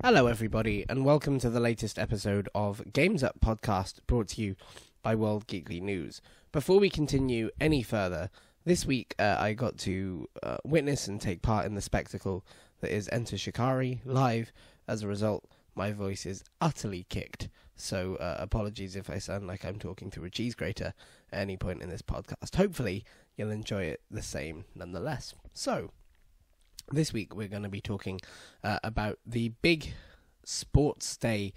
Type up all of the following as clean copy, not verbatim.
Hello everybody, and welcome to the latest episode of Games Up Podcast, brought to you by World Geekly News. Before we continue any further, this week I got to witness and take part in the spectacle that is Enter Shikari live. As a result, my voice is utterly kicked, so apologies if I sound like I'm talking through a cheese grater at any point in this podcast. Hopefully you'll enjoy it the same nonetheless. So, this week we're going to be talking about the big sports day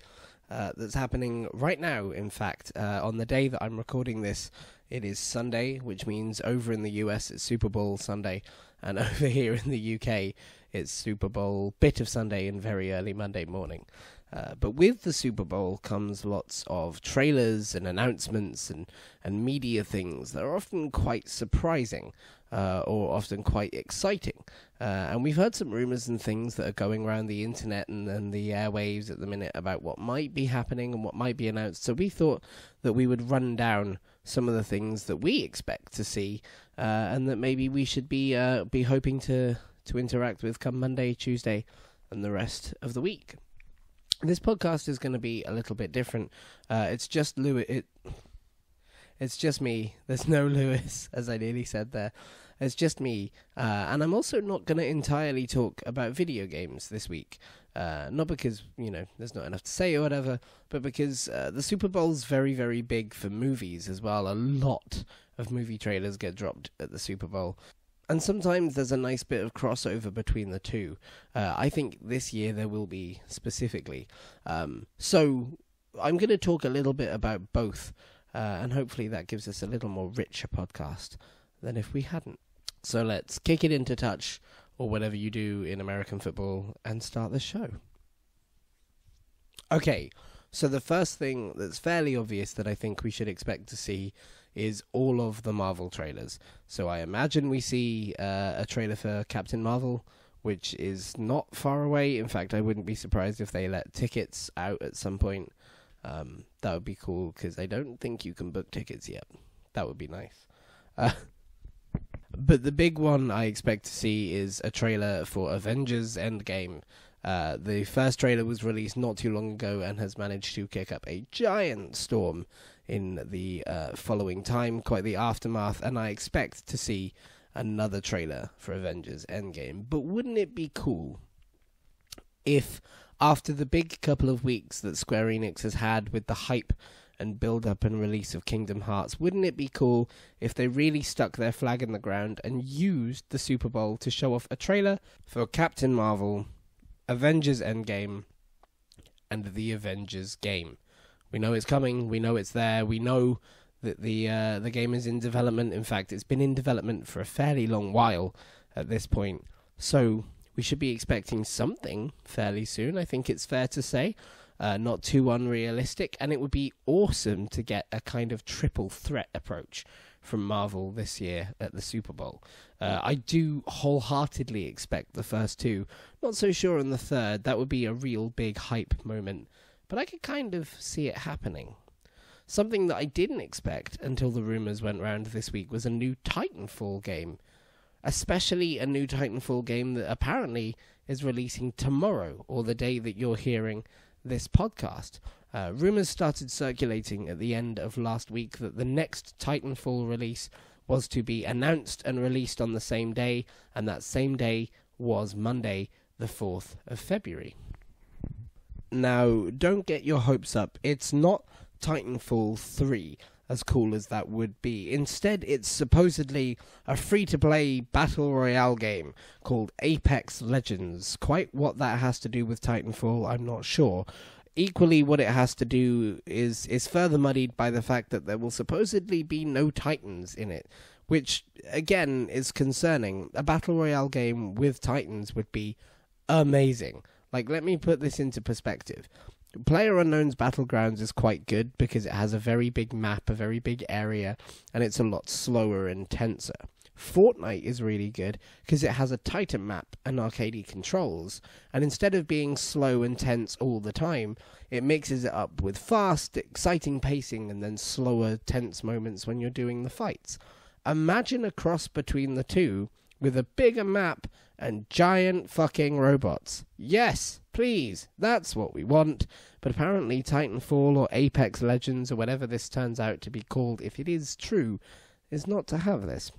that's happening right now. In fact, on the day that I'm recording this, it is Sunday, which means over in the US it's Superbowl Sunday, and over here in the UK it's Super Bowl bit of Sunday and very early Monday morning. But with the Super Bowl comes lots of trailers and announcements and media things that are often quite surprising or often quite exciting. And we've heard some rumours and things that are going around the internet and the airwaves at the minute about what might be happening and what might be announced. So we thought that we would run down some of the things that we expect to see and that maybe we should be hoping to interact with come Monday, Tuesday, and the rest of the week. This podcast is going to be a little bit different. It's just It's just me. There's no Lewis, as I nearly said there. It's just me. And I'm also not going to entirely talk about video games this week. Not because, there's not enough to say or whatever, but because the Super Bowl's very, very big for movies as well. A lot of movie trailers get dropped at the Super Bowl. And sometimes there's a nice bit of crossover between the two. I think this year there will be specifically. So I'm going to talk a little bit about both. And hopefully that gives us a little more richer podcast than if we hadn't. So let's kick it into touch, or whatever you do in American football, and start the show. Okay, so the first thing that's fairly obvious that I think we should expect to see is all of the Marvel trailers. So I imagine we see a trailer for Captain Marvel, which is not far away. In fact, I wouldn't be surprised if they let tickets out at some point. That would be cool, because I don't think you can book tickets yet. That would be nice. But the big one I expect to see is a trailer for Avengers Endgame. The first trailer was released not too long ago and has managed to kick up a giant storm in the following time, quite the aftermath, and I expect to see another trailer for Avengers Endgame. But wouldn't it be cool if, after the big couple of weeks that Square Enix has had with the hype and build-up and release of Kingdom Hearts, wouldn't it be cool if they really stuck their flag in the ground and used the Super Bowl to show off a trailer for Captain Marvel, Avengers Endgame, and the Avengers game? We know it's coming, we know it's there, we know that the game is in development. In fact, it's been in development for a fairly long while at this point, so we should be expecting something fairly soon, I think it's fair to say. Not too unrealistic, and it would be awesome to get a kind of triple threat approach from Marvel this year at the Super Bowl. I do wholeheartedly expect the first two. Not so sure on the third. That would be a real big hype moment, but I could kind of see it happening. Something that I didn't expect until the rumours went round this week was a new Titanfall game. Especially a new Titanfall game that apparently is releasing tomorrow, or the day that you're hearing this podcast. Rumours started circulating at the end of last week that the next Titanfall release was to be announced and released on the same day, and that same day was Monday, the 4th of February. Now, don't get your hopes up. It's not Titanfall 3. As cool as that would be. Instead, it's supposedly a free-to-play battle royale game called Apex Legends. Quite what that has to do with Titanfall, I'm not sure. Equally, what it has to do is further muddied by the fact that there will supposedly be no Titans in it, which, again, is concerning. A battle royale game with Titans would be amazing. Let me put this into perspective. PlayerUnknown's Battlegrounds is quite good because it has a very big map, a very big area, and it's a lot slower and tenser. Fortnite is really good because it has a tighter map and arcadey controls, and instead of being slow and tense all the time, it mixes it up with fast, exciting pacing and then slower, tense moments when you're doing the fights. Imagine a cross between the two with a bigger map and giant fucking robots. Yes! Please, that's what we want. But apparently Titanfall or Apex Legends or whatever this turns out to be called, if it is true, is not to have this.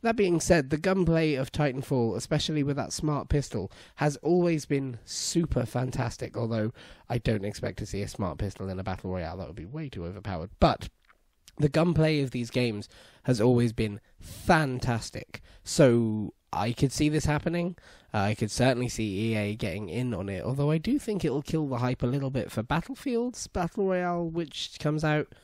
That being said, the gunplay of Titanfall, especially with that smart pistol, has always been super fantastic, although I don't expect to see a smart pistol in a battle royale. That would be way too overpowered. But the gunplay of these games has always been fantastic. So I could see this happening. I could certainly see EA getting in on it, although I do think it'll kill the hype a little bit for Battlefield's Battle Royale, which comes out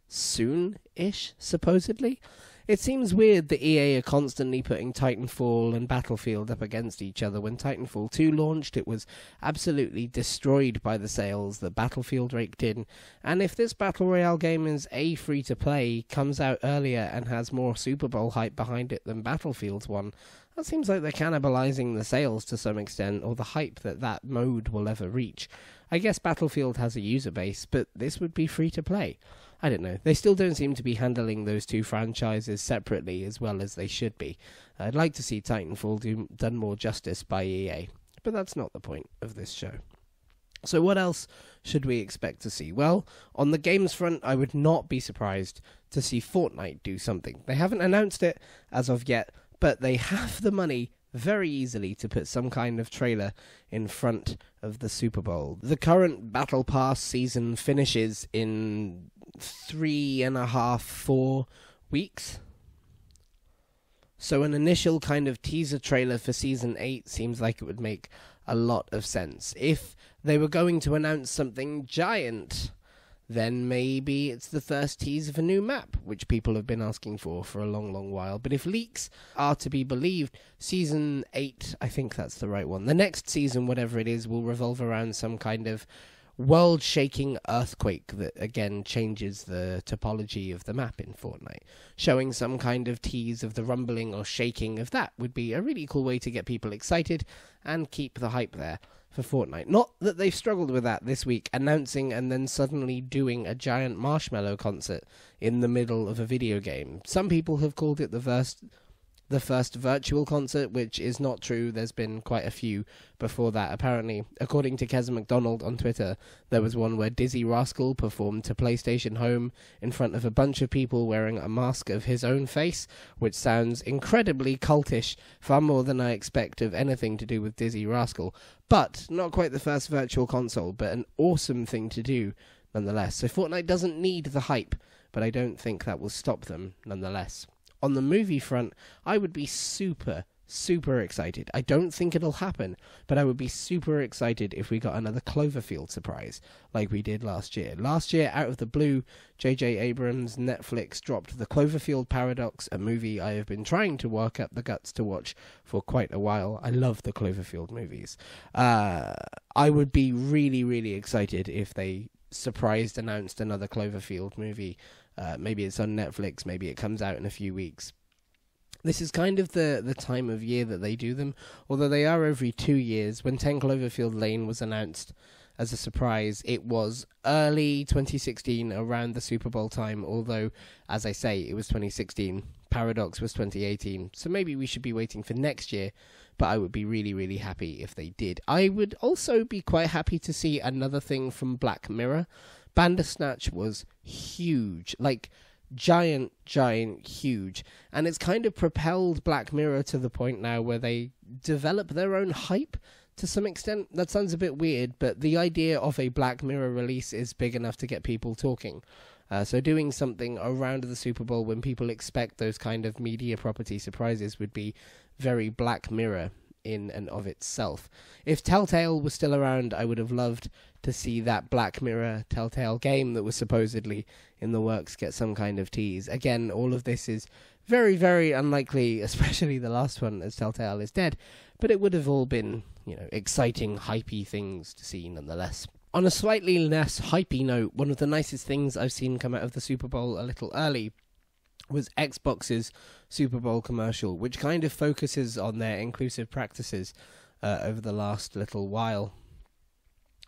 soon-ish, supposedly. It seems weird that EA are constantly putting Titanfall and Battlefield up against each other. When Titanfall 2 launched, it was absolutely destroyed by the sales that Battlefield raked in. And if this Battle Royale game is free-to-play, comes out earlier and has more Super Bowl hype behind it than Battlefield's one, that seems like they're cannibalizing the sales to some extent, or the hype that mode will ever reach. I guess Battlefield has a user base, but this would be free-to-play. I don't know. They still don't seem to be handling those two franchises separately as well as they should be. I'd like to see Titanfall done more justice by EA, but that's not the point of this show. So what else should we expect to see? Well, on the games front, I would not be surprised to see Fortnite do something. They haven't announced it as of yet, but they have the money very easily to put some kind of trailer in front of the Super Bowl. The current Battle Pass season finishes in 3.5, 4 weeks. So an initial kind of teaser trailer for Season 8 seems like it would make a lot of sense. If they were going to announce something giant, then maybe it's the first tease of a new map, which people have been asking for a long, long while. But if leaks are to be believed, Season 8, I think that's the right one. The next season, whatever it is, will revolve around some kind of world-shaking earthquake that, again, changes the topology of the map in Fortnite. Showing some kind of tease of the rumbling or shaking of that would be a really cool way to get people excited and keep the hype there for Fortnite. Not that they've struggled with that this week, announcing and then suddenly doing a giant marshmallow concert in the middle of a video game. Some people have called it the first virtual concert, which is not true. There's been quite a few before that. Apparently, according to Keza McDonald on Twitter, there was one where Dizzy Rascal performed to PlayStation Home in front of a bunch of people wearing a mask of his own face, which sounds incredibly cultish, far more than I expect of anything to do with Dizzy Rascal. But not quite the first virtual console, but an awesome thing to do nonetheless. So Fortnite doesn't need the hype, but I don't think that will stop them nonetheless. On the movie front, I would be super excited. I don't think it'll happen, but I would be super excited if we got another Cloverfield surprise, like we did last year. Last year, out of the blue, J.J. Abrams' Netflix dropped The Cloverfield Paradox, a movie I have been trying to work up the guts to watch for quite a while. I love the Cloverfield movies. I would be really excited if they announced another Cloverfield movie. Maybe it's on Netflix, maybe it comes out in a few weeks. This is kind of the time of year that they do them, although they are every 2 years. When 10 Cloverfield Lane was announced as a surprise, it was early 2016, around the Super Bowl time, although, as I say, it was 2016. Paradox was 2018, so maybe we should be waiting for next year, but I would be really happy if they did. I would also be quite happy to see another thing from Black Mirror. Bandersnatch was huge, like giant, huge, and it's kind of propelled Black Mirror to the point now where they develop their own hype to some extent. That sounds a bit weird, but the idea of a Black Mirror release is big enough to get people talking. So doing something around the Super Bowl when people expect those kind of media property surprises would be very Black Mirror in and of itself. If Telltale was still around, I would have loved to see that Black Mirror Telltale game that was supposedly in the works get some kind of tease. Again, all of this is very unlikely, especially the last one, as Telltale is dead, but it would have all been, exciting, hypey things to see nonetheless. On a slightly less hypey note, one of the nicest things I've seen come out of the Super Bowl a little early was Xbox's Super Bowl commercial, which kind of focuses on their inclusive practices over the last little while.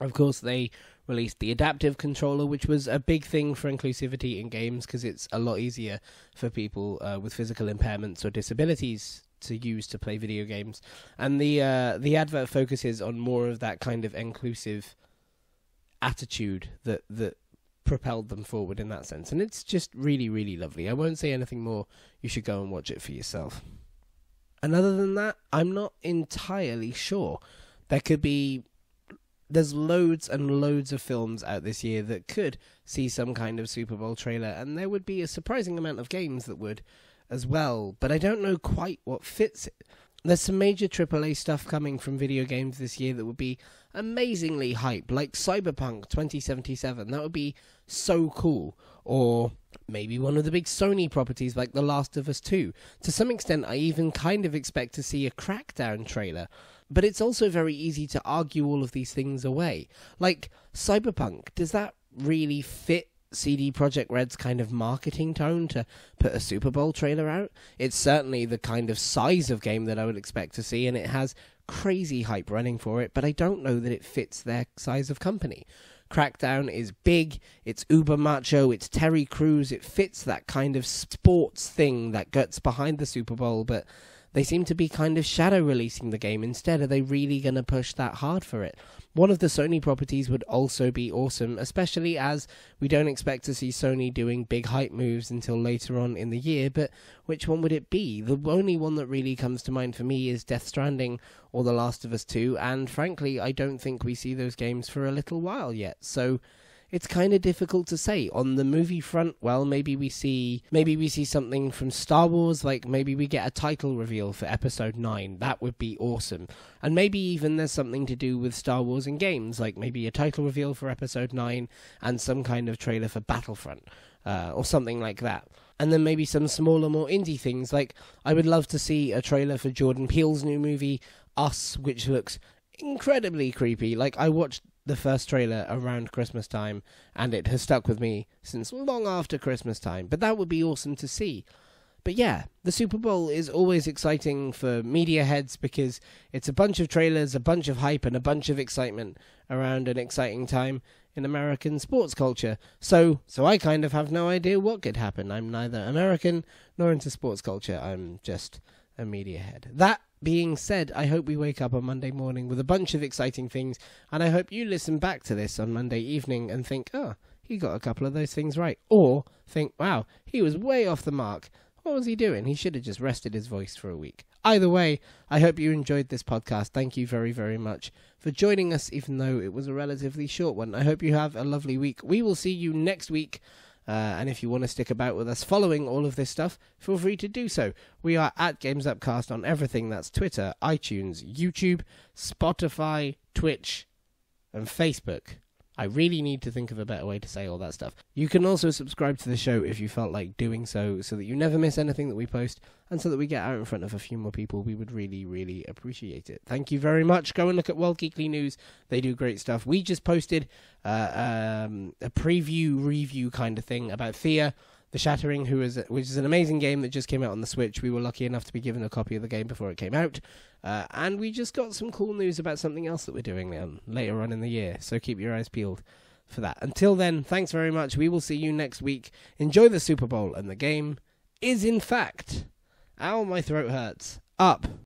Of course, they released the adaptive controller, which was a big thing for inclusivity in games because it's a lot easier for people with physical impairments or disabilities to use to play video games, and the advert focuses on more of that kind of inclusive attitude that propelled them forward in that sense, and it's just really, really lovely. I won't say anything more. You should go and watch it for yourself. And other than that, I'm not entirely sure. There's loads and loads of films out this year that could see some kind of Super Bowl trailer, and there would be a surprising amount of games that would as well, but I don't know quite what fits it. There's some major AAA stuff coming from video games this year that would be amazingly hype, like Cyberpunk 2077. That would be so cool. Or maybe one of the big Sony properties like The Last of Us 2. To some extent, I even kind of expect to see a Crackdown trailer. But it's also very easy to argue all of these things away. Like, Cyberpunk, does that really fit CD Projekt Red's kind of marketing tone to put a Super Bowl trailer out? It's certainly the kind of size of game that I would expect to see, and it has crazy hype running for it, but I don't know that it fits their size of company. Crackdown is big, it's uber macho, it's Terry Crews, it fits that kind of sports thing that gets behind the Super Bowl, but they seem to be kind of shadow releasing the game instead. Are they really going to push that hard for it? One of the Sony properties would also be awesome, especially as we don't expect to see Sony doing big hype moves until later on in the year, but which one would it be? The only one that really comes to mind for me is Death Stranding or The Last of Us 2, and frankly, I don't think we see those games for a little while yet, so it's kind of difficult to say. On the movie front, well, maybe we see something from Star Wars, like maybe we get a title reveal for Episode 9. That would be awesome. And maybe even there's something to do with Star Wars in games, like maybe a title reveal for Episode 9 and some kind of trailer for Battlefront, or something like that. And then maybe some smaller, more indie things, like I would love to see a trailer for Jordan Peele's new movie, Us, which looks incredibly creepy. Like, I watched the first trailer around Christmas time, and it has stuck with me since long after Christmas time, but that would be awesome to see. But yeah, the Super Bowl is always exciting for media heads because it's a bunch of trailers, a bunch of hype, and a bunch of excitement around an exciting time in American sports culture. So I kind of have no idea what could happen. I'm neither American nor into sports culture. I'm just a media head. That being said, I hope we wake up on Monday morning with a bunch of exciting things, and I hope you listen back to this on Monday evening and think, oh, he got a couple of those things right. Or think, wow, he was way off the mark. What was he doing? He should have just rested his voice for a week. Either way, I hope you enjoyed this podcast. Thank you very, very much for joining us, even though it was a relatively short one. I hope you have a lovely week. We will see you next week. And if you want to stick about with us following all of this stuff, feel free to do so. We are at Games Upcast on everything. That's Twitter, iTunes, YouTube, Spotify, Twitch, and Facebook. I really need to think of a better way to say all that stuff. You can also subscribe to the show if you felt like doing so that you never miss anything that we post, and so that we get out in front of a few more people. We would really, really appreciate it. Thank you very much. Go and look at World Geekly News. They do great stuff. We just posted a preview review kind of thing about Thea the Shattering, which is an amazing game that just came out on the Switch. We were lucky enough to be given a copy of the game before it came out. And we just got some cool news about something else that we're doing later on in the year. So keep your eyes peeled for that. Until then, thanks very much. We will see you next week. Enjoy the Super Bowl. And the game is, in fact, ow, my throat hurts, up.